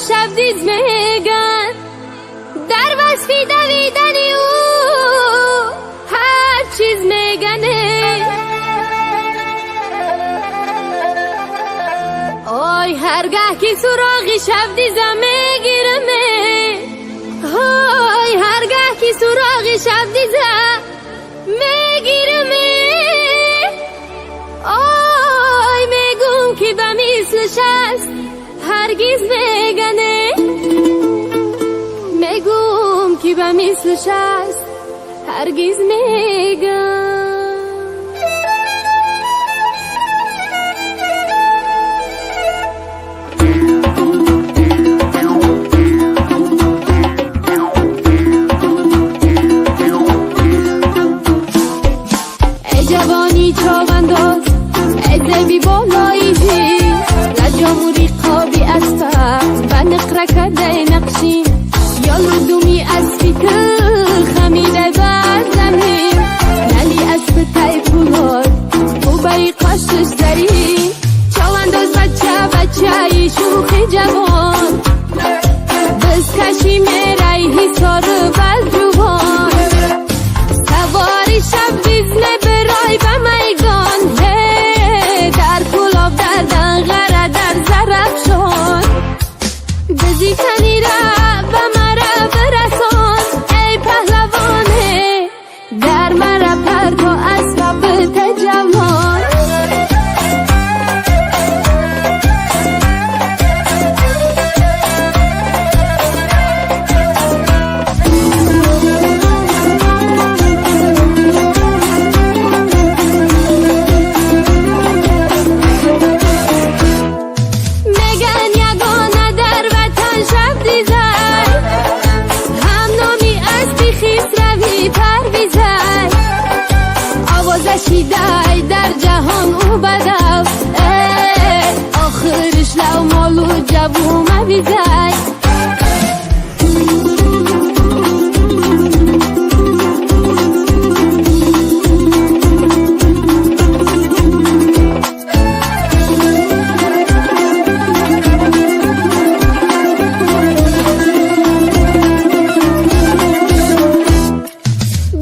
شب دیز میگن در وصفی دویدنی او هر چیز میگنه. آی هرگاه که سراغی شب دیزم میگیرمه، آی هرگاه که سراغی شب دیزم میگیرمه، آی میگم که به مثلش است هرگز میگنه، میگم که به مثلش است هرگز میگن. جوانی چاونداز ازوی بالاییدی لجاموری قابی اسفا و نقره کرده نقشی یا لدومی اسفیت خمیده بر زمین نلی اسف تای پولار خوبه قاشش زری چاونداز بچه شوخی جوان بزکشی میرای حسار بر جوان سواری شب دیزنه برای به میگان در گلاب در دنغره در زرفشان بزی تنی را به مرا برسان ای پهلوانه در مرا پرگا اسباب تجوان. آوازشیدای در جهان او بدو آخرش لو مالو جبو مبیزای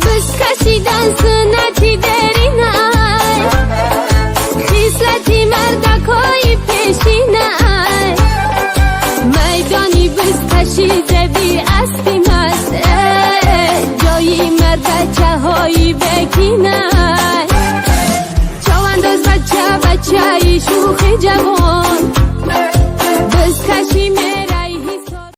بس کشیدن سنتی درینای خیسلتی مردکای پیشینای میدانی بس کشیده بی اسبی مست جایی مردچه هایی بکینای چاونداز بچه شوخی جوان بس کشی